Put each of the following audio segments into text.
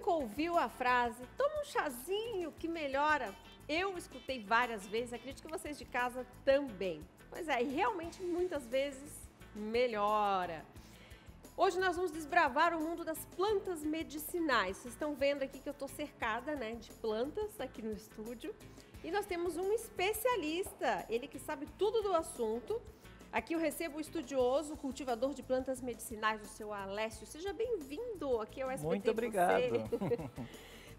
nunca ouviu a frase, toma um chazinho que melhora? Eu escutei várias vezes, acredito que vocês de casa também. Pois é, e realmente muitas vezes melhora. Hoje nós vamos desbravar o mundo das plantas medicinais. Vocês estão vendo aqui que eu estou cercada, né, de plantas aqui no estúdio. E nós temos um especialista, ele que sabe tudo do assunto. Aqui eu recebo o estudioso, o cultivador de plantas medicinais, o seu Alessio. Seja bem-vindo aqui ao SBT. Muito obrigado.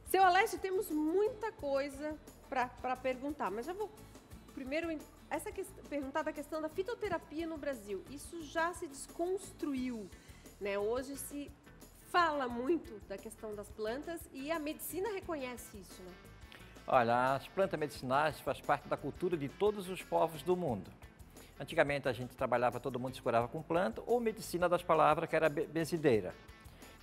Seu Alessio, temos muita coisa para perguntar, mas já vou primeiro perguntar da questão da fitoterapia no Brasil. Isso já se desconstruiu, né? Hoje se fala muito da questão das plantas e a medicina reconhece isso, né? Olha, as plantas medicinais fazem parte da cultura de todos os povos do mundo. Antigamente a gente trabalhava, todo mundo se curava com planta ou medicina das palavras, que era benzideira.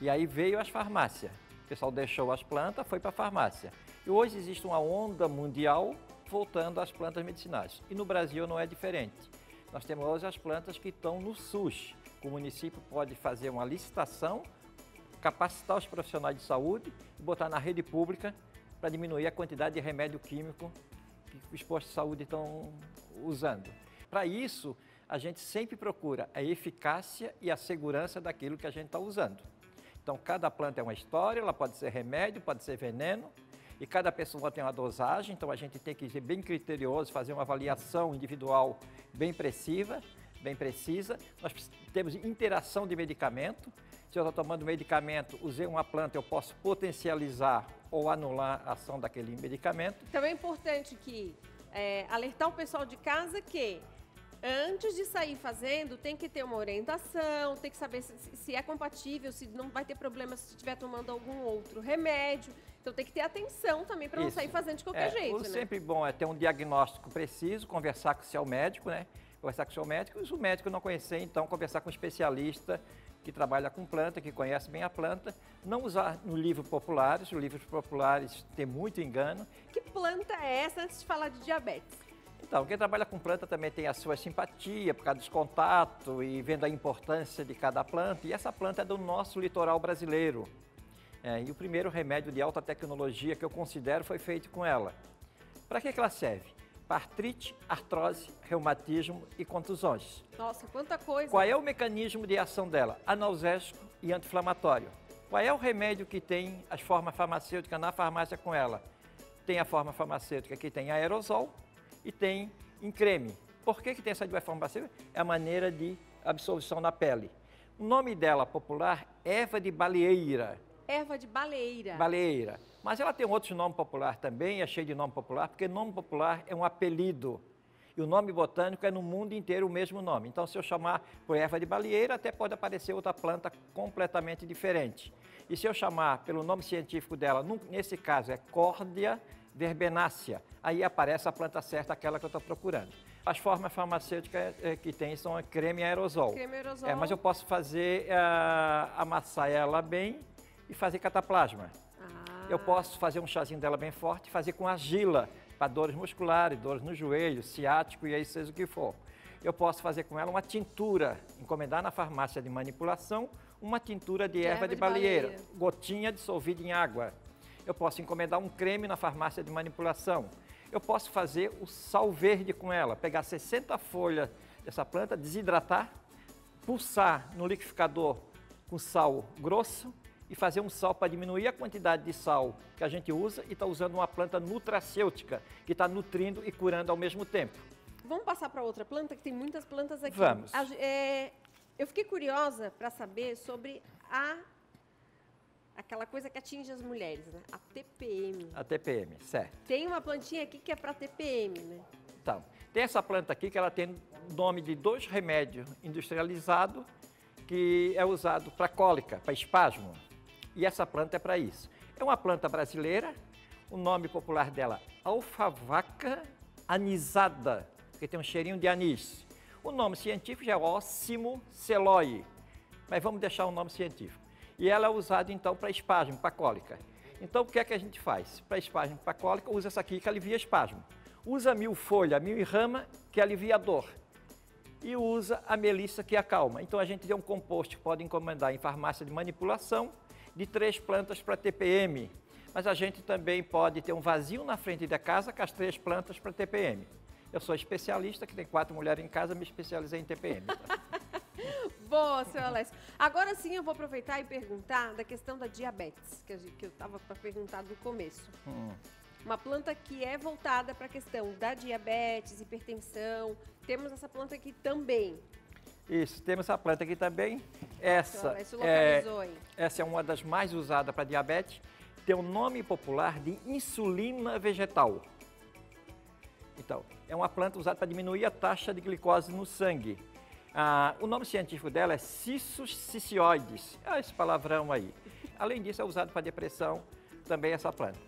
E aí veio as farmácias. O pessoal deixou as plantas, foi para a farmácia. E hoje existe uma onda mundial voltando às plantas medicinais. E no Brasil não é diferente. Nós temos hoje as plantas que estão no SUS. O município pode fazer uma licitação, capacitar os profissionais de saúde e botar na rede pública para diminuir a quantidade de remédio químico que os postos de saúde estão usando. Para isso, a gente sempre procura a eficácia e a segurança daquilo que a gente está usando. Então, cada planta é uma história, ela pode ser remédio, pode ser veneno, e cada pessoa tem uma dosagem, então a gente tem que ser bem criterioso, fazer uma avaliação individual bem precisa. Nós temos interação de medicamento. Se eu estou tomando medicamento, usei uma planta, eu posso potencializar ou anular a ação daquele medicamento. Então é importante que alertar o pessoal de casa que antes de sair fazendo, tem que ter uma orientação, tem que saber se é compatível, se não vai ter problema se estiver tomando algum outro remédio. Então tem que ter atenção também para não sair fazendo de qualquer jeito, né? Sempre bom é ter um diagnóstico preciso, conversar com o seu médico, né? Conversar com o seu médico, e se o médico não conhecer, então conversar com um especialista que trabalha com planta, que conhece bem a planta. Não usar no livro populares, os livros populares têm muito engano. Que planta é essa antes de falar de diabetes? Então, quem trabalha com planta também tem a sua simpatia por causa dos contatos e vendo a importância de cada planta. E essa planta é do nosso litoral brasileiro. E o primeiro remédio de alta tecnologia que eu considero foi feito com ela. Para que ela serve? Para artrite, artrose, reumatismo e contusões. Nossa, quanta coisa! Qual é o mecanismo de ação dela? Analgésico e anti-inflamatório. Qual é o remédio que tem as formas farmacêuticas na farmácia com ela? Tem a forma farmacêutica que tem aerosol e tem em creme. Por que tem essa duas formas farmacêuticas? É a maneira de absorção na pele. O nome dela popular é erva de baleeira. Erva de baleeira. Baleeira. Mas ela tem outros nomes popular também, é cheio de nome popular, porque nome popular é um apelido. E o nome botânico é no mundo inteiro o mesmo nome. Então, se eu chamar por erva de baleeira, até pode aparecer outra planta completamente diferente. E se eu chamar pelo nome científico dela, nesse caso é Córdia verbenácea, aí aparece a planta certa, aquela que eu estou procurando. As formas farmacêuticas que tem são a creme e aerosol. Creme e aerosol. Mas eu posso fazer, amassar ela bem e fazer cataplasma. Eu posso fazer um chazinho dela bem forte e fazer com argila, para dores musculares, dores no joelho, ciático e aí seja o que for. Eu posso fazer com ela uma tintura, encomendar na farmácia de manipulação, uma tintura de erva de baleeira, gotinha dissolvida em água. Eu posso encomendar um creme na farmácia de manipulação. Eu posso fazer o sal verde com ela, pegar 60 folhas dessa planta, desidratar, pulsar no liquidificador com sal grosso e fazer um sal para diminuir a quantidade de sal que a gente usa e está usando uma planta nutracêutica, que está nutrindo e curando ao mesmo tempo. Vamos passar para outra planta, que tem muitas plantas aqui. Vamos. Eu fiquei curiosa para saber sobre aquela coisa que atinge as mulheres, né? A TPM. A TPM, certo. Tem uma plantinha aqui que é para TPM, né? Então, tem essa planta aqui que ela tem nome de 2 remédios industrializados que é usado para cólica, para espasmo. E essa planta é para isso. É uma planta brasileira, o nome popular dela alfavaca anisada, porque tem um cheirinho de anis. O nome científico já é Ocimo celoi, mas vamos deixar o nome científico. E ela é usada então para espasmo, para cólica. Então o que é que a gente faz? Para espasmo, para cólica, usa essa aqui que alivia espasmo. Usa milfolha, milrama, que alivia a dor. E usa a melissa, que acalma. Então a gente tem um composto que pode encomendar em farmácia de manipulação de 3 plantas para TPM. Mas a gente também pode ter um vazio na frente da casa com as 3 plantas para TPM. Eu sou especialista, que tem 4 mulheres em casa, me especializei em TPM. Tá? Boa, seu Alessio. Agora sim eu vou aproveitar e perguntar da questão da diabetes, que eu estava para perguntar do começo. Uma planta que é voltada para a questão da diabetes, hipertensão. Temos essa planta aqui também. Isso, temos essa planta aqui também. Essa essa é uma das mais usadas para diabetes. Tem o nome popular de insulina vegetal. Então, é uma planta usada para diminuir a taxa de glicose no sangue. O nome científico dela é Cissus cicioides. Esse palavrão aí. Além disso, é usado para depressão também essa planta.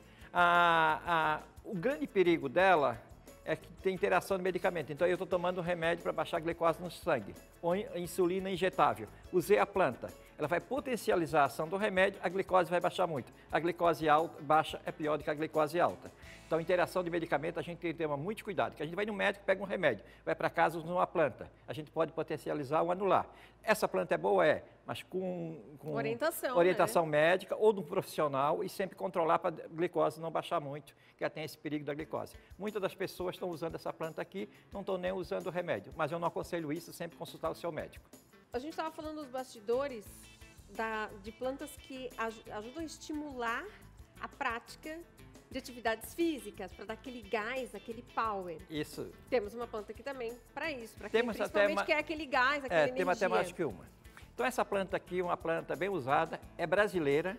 O grande perigo dela é que tem interação de medicamento. Então, eu estou tomando um remédio para baixar a glicose no sangue, ou insulina injetável. Usei a planta. Ela vai potencializar a ação do remédio, a glicose vai baixar muito. A glicose alta, baixa é pior do que a glicose alta. Então, interação de medicamento, a gente tem que ter muito cuidado, porque a gente vai no médico, pega um remédio, vai para casa usando uma planta. A gente pode potencializar ou anular. Essa planta é boa? É, mas com orientação médica ou de um profissional e sempre controlar para a glicose não baixar muito, que ela tem esse perigo da glicose. Muitas das pessoas estão usando essa planta aqui, não estão nem usando o remédio, mas eu não aconselho isso, sempre consultar o seu médico. A gente estava falando dos bastidores de plantas que ajudam a estimular a prática de atividades físicas, para dar aquele gás, aquele power. Isso. Temos uma planta aqui também para isso, para quem Temos principalmente quer aquele gás, aquela energia. Temos até mais que uma. Então essa planta aqui, uma planta bem usada, é brasileira,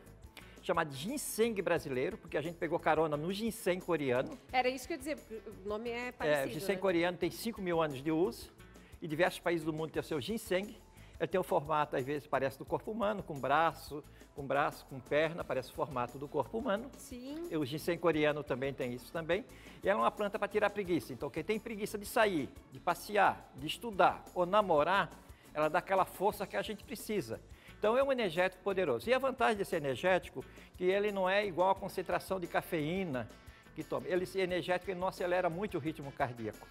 chamada ginseng brasileiro, porque a gente pegou carona no ginseng coreano. Era isso que eu ia dizer, o nome é parecido. O ginseng coreano tem 5.000 anos de uso, e diversos países do mundo têm o seu ginseng. Ele tem um formato, às vezes, parece do corpo humano, com braço, com perna, parece o formato do corpo humano. Sim. O ginseng coreano também tem isso também. E ela é uma planta para tirar preguiça. Então, quem tem preguiça de sair, de passear, de estudar ou namorar, ela dá aquela força que a gente precisa. Então, é um energético poderoso. E a vantagem desse energético é que ele não é igual à concentração de cafeína que toma. Esse energético ele não acelera muito o ritmo cardíaco.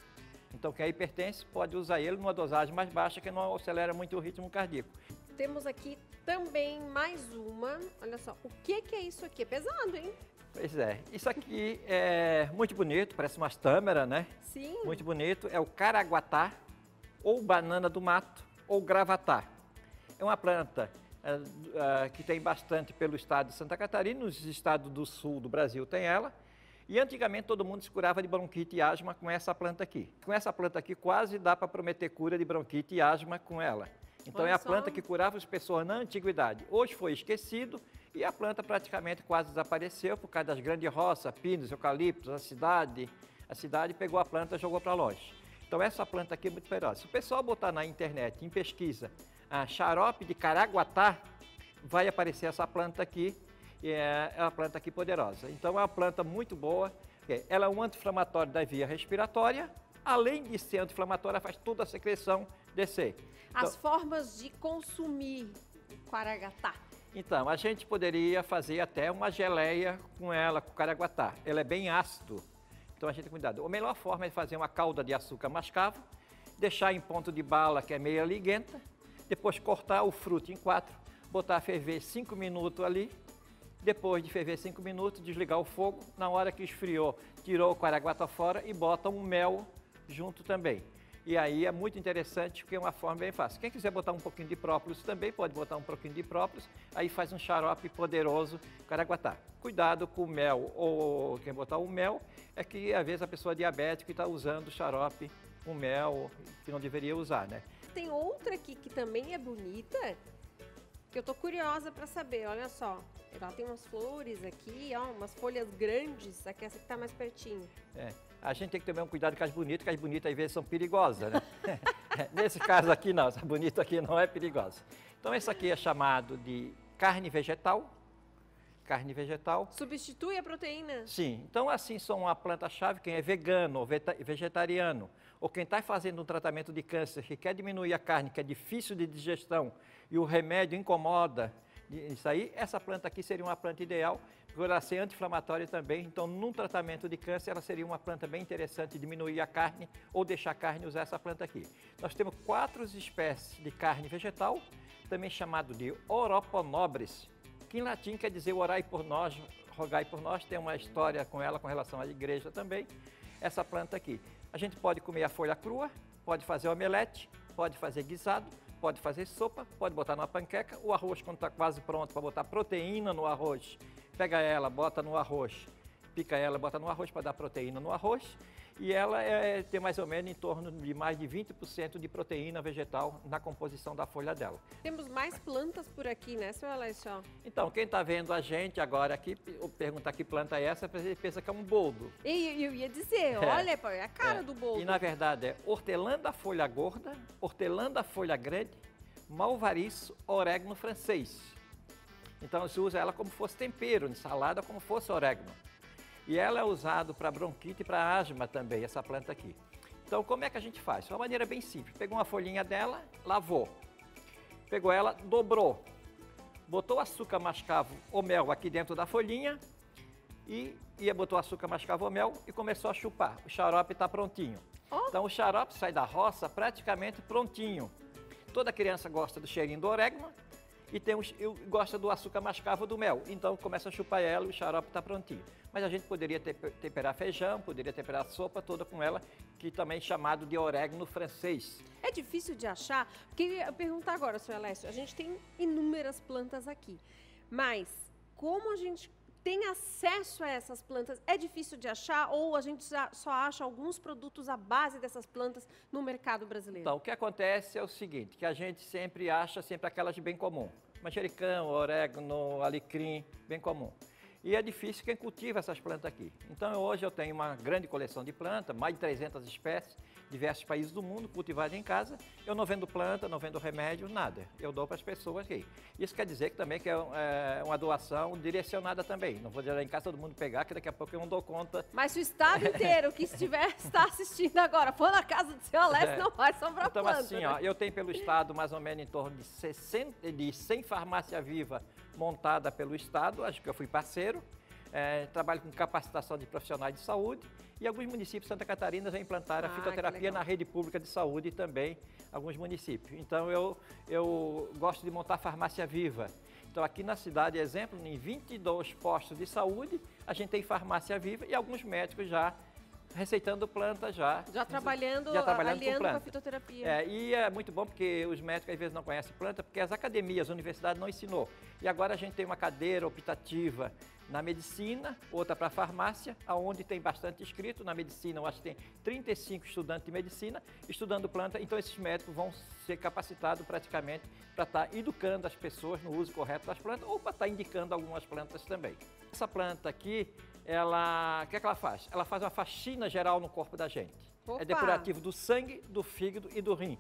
Então, quem é hipertenso pode usar ele numa dosagem mais baixa, que não acelera muito o ritmo cardíaco. Temos aqui também mais uma. Olha só, o que é isso aqui? É pesado, hein? Pois é. Isso aqui é muito bonito, parece umas tâmaras, né? Sim. Muito bonito. É o caraguatá, ou banana do mato, ou gravatá. É uma planta que tem bastante pelo estado de Santa Catarina, nos estados do sul do Brasil tem ela. E antigamente todo mundo se curava de bronquite e asma com essa planta aqui. Com essa planta aqui quase dá para prometer cura de bronquite e asma com ela. Então é a planta que curava as pessoas na antiguidade. Hoje foi esquecido e a planta praticamente quase desapareceu por causa das grandes roças, pinos, eucaliptos, a cidade pegou a planta e jogou para longe. Então essa planta aqui é muito poderosa. Se o pessoal botar na internet, em pesquisa, xarope de caraguatá, vai aparecer essa planta aqui. É uma planta aqui poderosa. Então é uma planta muito boa. Ela é um anti-inflamatório da via respiratória. Além de ser anti-inflamatória, faz toda a secreção descer. As formas de consumir o caraguatá. Então, a gente poderia fazer até uma geleia com ela, com o caraguatá. Ela é bem ácido. Então a gente tem cuidado. A melhor forma é fazer uma calda de açúcar mascavo, deixar em ponto de bala, que é meia liguenta, depois cortar o fruto em 4, botar a ferver 5 minutos ali. Depois de ferver 5 minutos, desligar o fogo. Na hora que esfriou, tirou o caraguatá fora e bota um mel junto também. E aí é muito interessante porque é uma forma bem fácil. Quem quiser botar um pouquinho de própolis também pode botar um pouquinho de própolis. Aí faz um xarope poderoso caraguatá. Cuidado com o mel, ou quem botar o mel é que às vezes a pessoa é diabética está usando xarope com mel que não deveria usar, né? Tem outra aqui que também é bonita, que eu tô curiosa para saber, olha só. Ela tem umas flores aqui, ó, umas folhas grandes, aqui essa que tá mais pertinho. A gente tem que ter um cuidado com as bonitas, que as bonitas às vezes são perigosas, né? Nesse caso aqui não, essa bonita aqui não é perigosa. Então esse aqui é chamado de carne vegetal. Carne vegetal. Substitui a proteína? Sim, então assim são uma planta-chave, quem é vegano ou vegetariano, ou quem está fazendo um tratamento de câncer, que quer diminuir a carne, que é difícil de digestão, e o remédio incomoda, isso aí, essa planta aqui seria uma planta ideal, por ela ser anti-inflamatória também, então num tratamento de câncer ela seria uma planta bem interessante, diminuir a carne ou deixar a carne usar essa planta aqui. Nós temos 4 espécies de carne vegetal, também chamado de Oroponobres, que em latim quer dizer orai por nós, rogai por nós, tem uma história com ela com relação à igreja também, essa planta aqui. A gente pode comer a folha crua, pode fazer omelete, pode fazer guisado, pode fazer sopa, pode botar numa panqueca, o arroz quando está quase pronto para botar proteína no arroz, pega ela, bota no arroz, pica ela, bota no arroz para dar proteína no arroz, e ela tem mais ou menos em torno de mais de 20% de proteína vegetal na composição da folha dela. Temos mais plantas por aqui, né, seu Alessio? Então, quem está vendo a gente agora aqui, perguntar que planta é essa, ele pensa que é um boldo. E eu ia dizer, olha, é a cara do boldo. E na verdade é hortelã da folha gorda, hortelã da folha grande, malvariço, orégano francês. Então se usa ela como fosse tempero, em salada, como fosse orégano. E ela é usada para bronquite e para asma também, essa planta aqui. Então, como é que a gente faz? De uma maneira bem simples. Pegou uma folhinha dela, lavou. Pegou ela, dobrou. Botou açúcar mascavo ou mel aqui dentro da folhinha e botou açúcar mascavo ou mel e começou a chupar. O xarope está prontinho. Então, o xarope sai da roça praticamente prontinho. Toda criança gosta do cheirinho do orégano e gosta do açúcar mascavo ou do mel. Então, começa a chupar ela e o xarope está prontinho. Mas a gente poderia temperar feijão, poderia temperar a sopa toda com ela, que também é chamado de orégano francês. É difícil de achar, porque eu ia perguntar agora, senhor Alessio, a gente tem inúmeras plantas aqui, mas como a gente tem acesso a essas plantas, é difícil de achar ou a gente só acha alguns produtos à base dessas plantas no mercado brasileiro? Então, o que acontece é o seguinte, que a gente sempre acha aquelas de bem comum. Manjericão, orégano, alecrim, bem comum. E é difícil quem cultiva essas plantas aqui. Então hoje eu tenho uma grande coleção de plantas, mais de 300 espécies, diversos países do mundo, cultivadas em casa. Eu não vendo planta, não vendo remédio, nada. Eu dou para as pessoas aqui. Isso quer dizer que também que é uma doação direcionada também. Não vou dizer em casa todo mundo pegar, que daqui a pouco eu não dou conta. Mas se o estado inteiro que está assistindo agora for na casa do seu Alessio, não vai sobrar então, planta. Então assim, né? ó, eu tenho pelo estado mais ou menos em torno de 100 farmácias vivas montada pelo Estado, acho que eu fui parceiro, trabalho com capacitação de profissionais de saúde e alguns municípios de Santa Catarina já implantaram a fitoterapia na rede pública de saúde e também alguns municípios. Então eu gosto de montar farmácia viva. Então aqui na cidade, exemplo, em 22 postos de saúde, a gente tem farmácia viva e alguns médicos já receitando planta já trabalhando aliando com a fitoterapia. E é muito bom porque os médicos às vezes não conhecem planta, porque as academias, as universidades não ensinou. E agora a gente tem uma cadeira optativa na medicina, outra para farmácia, onde tem bastante inscrito. Na medicina, eu acho que tem 35 estudantes de medicina estudando planta, então esses médicos vão ser capacitados praticamente para estar educando as pessoas no uso correto das plantas ou para estar indicando algumas plantas também. Essa planta aqui, o que é que ela faz? Ela faz uma faxina geral no corpo da gente. Opa! É depurativo do sangue, do fígado e do rim.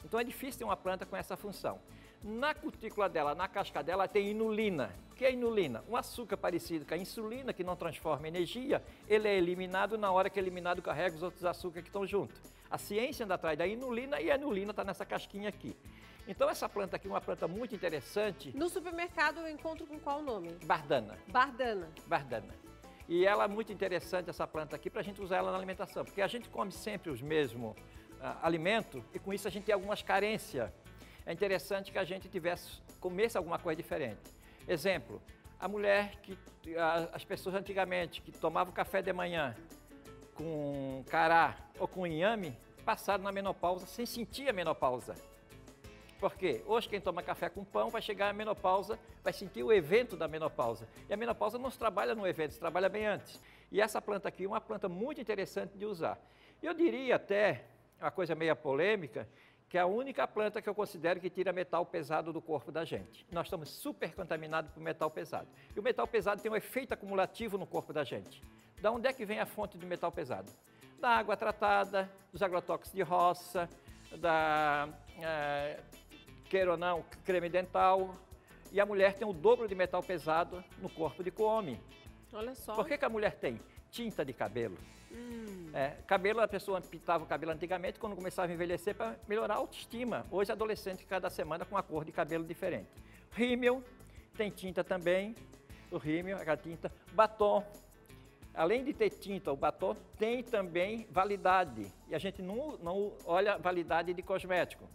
Então é difícil ter uma planta com essa função. Na cutícula dela, na casca dela, tem inulina. O que é inulina? Um açúcar parecido com a insulina, que não transforma energia, ele é eliminado, na hora que é eliminado carrega os outros açúcares que estão juntos. A ciência anda atrás da inulina e a inulina está nessa casquinha aqui. Então essa planta aqui é uma planta muito interessante. No supermercado eu encontro com qual nome? Bardana. Bardana. Bardana. E ela é muito interessante, essa planta aqui, para a gente usar ela na alimentação, porque a gente come sempre os mesmos alimentos e com isso a gente tem algumas carências. É interessante que a gente comesse alguma coisa diferente. Exemplo, a mulher as pessoas antigamente que tomavam café de manhã com cará ou com inhame, passaram na menopausa sem sentir a menopausa. Por quê? Hoje quem toma café com pão vai chegar à menopausa, vai sentir o evento da menopausa. E a menopausa não se trabalha no evento, se trabalha bem antes. E essa planta aqui é uma planta muito interessante de usar. Eu diria até, uma coisa meio polêmica, que é a única planta que eu considero que tira metal pesado do corpo da gente. Nós estamos super contaminados por metal pesado. E o metal pesado tem um efeito acumulativo no corpo da gente. Da onde é que vem a fonte do metal pesado? Da água tratada, dos agrotóxicos de roça, queira ou não, creme dental. E a mulher tem o dobro de metal pesado no corpo de que o homem. Olha só. Por que a mulher tem? Tinta de cabelo. Cabelo, a pessoa pintava o cabelo antigamente quando começava a envelhecer para melhorar a autoestima. Hoje, adolescente cada semana com uma cor de cabelo diferente. Rímel, tem tinta também. O rímel, a tinta. Batom. Além de ter tinta, o batom tem também validade. E a gente não olha a validade de cosmético.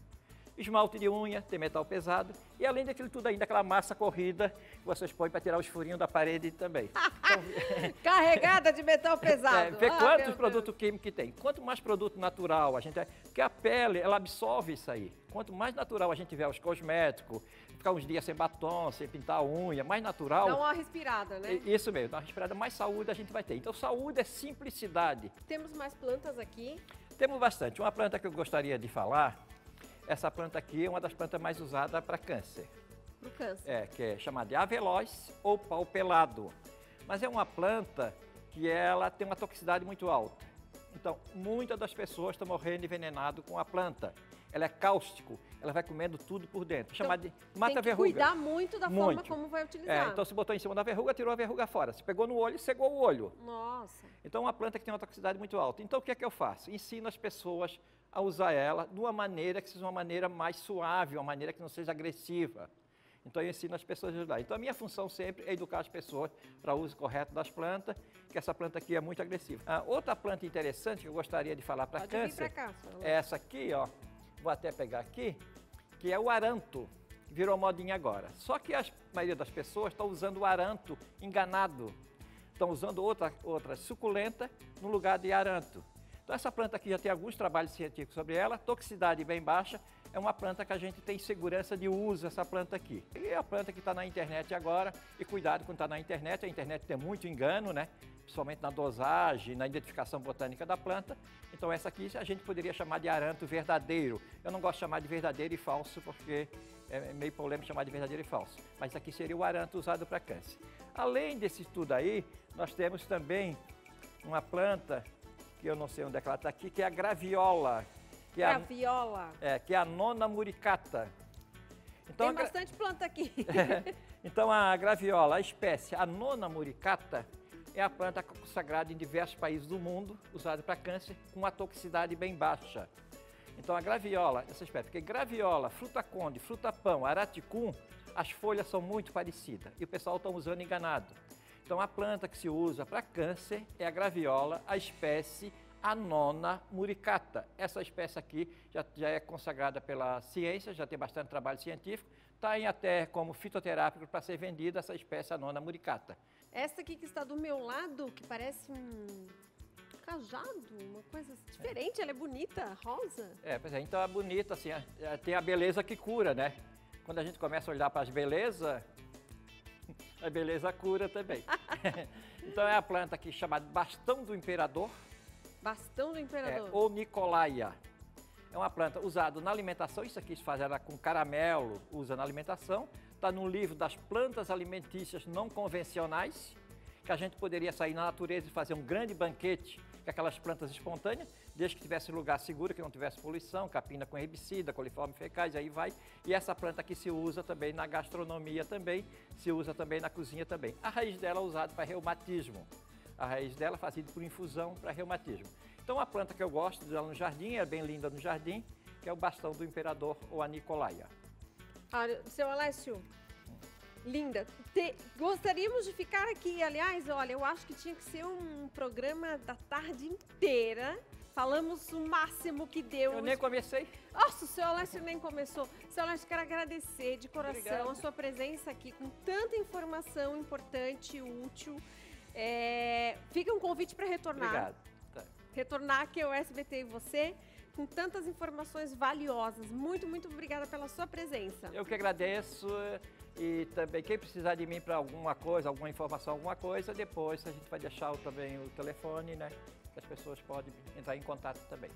esmalte de unha, tem metal pesado e além daquilo tudo ainda, aquela massa corrida que vocês põem para tirar os furinhos da parede também. Então, carregada de metal pesado. vê quantos produtos químicos que tem. Quanto mais produto natural a gente... Porque a pele, ela absorve isso aí. Quanto mais natural a gente tiver os cosméticos, ficar uns dias sem batom, sem pintar a unha, mais natural... Dá uma respirada, né? Isso mesmo, dá uma respirada, mais saúde a gente vai ter. Então, saúde é simplicidade. Temos mais plantas aqui. Temos bastante. Uma planta que eu gostaria de falar, essa planta aqui é uma das plantas mais usadas para câncer. Para o câncer. Que é chamada de aveloz ou pau pelado. Mas é uma planta que ela tem uma toxicidade muito alta. Então, muitas das pessoas estão morrendo envenenadas com a planta. Ela é cáustico, ela vai comendo tudo por dentro. Então, chamada de mata-verruga. Tem que cuidar muito da forma como vai utilizar. Então, se botou em cima da verruga, tirou a verruga fora. Se pegou no olho, cegou o olho. Nossa. Então, é uma planta que tem uma toxicidade muito alta. Então, o que é que eu faço? Ensino as pessoas a usar ela de uma maneira que seja uma maneira mais suave, uma maneira que não seja agressiva. Então, eu ensino as pessoas a ajudar. Então, a minha função sempre é educar as pessoas para o uso correto das plantas, que essa planta aqui é muito agressiva. Outra planta interessante que eu gostaria de falar para câncer, é essa aqui, ó. Vou até pegar aqui, que é o aranto, que virou modinha agora. Só que a maioria das pessoas está usando o aranto enganado. Estão usando outra suculenta no lugar de aranto. Então, essa planta aqui já tem alguns trabalhos científicos sobre ela, toxicidade bem baixa, é uma planta que a gente tem segurança de uso, essa planta aqui. E é a planta que está na internet agora, e cuidado quando está na internet, a internet tem muito engano, né? Principalmente na dosagem, na identificação botânica da planta. Então essa aqui a gente poderia chamar de aranto verdadeiro. Eu não gosto de chamar de verdadeiro e falso, porque é meio polêmico chamar de verdadeiro e falso. Mas aqui seria o aranto usado para câncer. Além desse tudo aí, nós temos também uma planta, que eu não sei onde é que ela está aqui, que é a graviola. Que é a nona muricata. Então, tem bastante planta aqui. Então a graviola, a espécie, a nona muricata, é a planta consagrada em diversos países do mundo, usada para câncer, com uma toxicidade bem baixa. Então a graviola, essa espécie, porque graviola, fruta-conde, fruta-pão, araticum, as folhas são muito parecidas e o pessoal está usando enganado. Então a planta que se usa para câncer é a graviola, a espécie a nona muricata. Essa espécie aqui já é consagrada pela ciência, já tem bastante trabalho científico, está em até como fitoterápico para ser vendida essa espécie, a nona muricata. Essa aqui que está do meu lado, que parece um cajado, uma coisa diferente, ela é bonita, rosa. Pois é, então é bonita, assim, tem a beleza que cura, né? Quando a gente começa a olhar para as belezas, a beleza cura também. Então é a planta aqui chamada bastão do imperador. Bastão do imperador. Ou Nicolaia. É uma planta usada na alimentação, isso aqui se faz ela com caramelo, usa na alimentação. Está no livro das plantas alimentícias não convencionais, que a gente poderia sair na natureza e fazer um grande banquete com aquelas plantas espontâneas, desde que tivesse lugar seguro, que não tivesse poluição, capina com herbicida, coliformes fecais, aí vai. E essa planta aqui se usa também na gastronomia também, se usa também na cozinha também. A raiz dela é usada para reumatismo. A raiz dela é fazida por infusão para reumatismo. Então, a planta que eu gosto dela no jardim, é bem linda no jardim, que é o bastão do imperador ou a Nicolaia. Seu Alessio, linda. Gostaríamos de ficar aqui, aliás, olha, eu acho que tinha que ser um programa da tarde inteira. Falamos o máximo que deu. Eu nem comecei. Nossa, o seu Alessio nem começou. Seu Alessio, quero agradecer de coração Obrigado. a sua presença aqui com tanta informação importante e útil. Fica um convite para retornar. Obrigado. Tá. Retornar aqui ao SBT e você, com tantas informações valiosas. Muito, muito obrigada pela sua presença. Eu que agradeço e também quem precisar de mim para alguma coisa, alguma informação, alguma coisa, depois a gente vai deixar também o telefone, né? Que as pessoas podem entrar em contato também.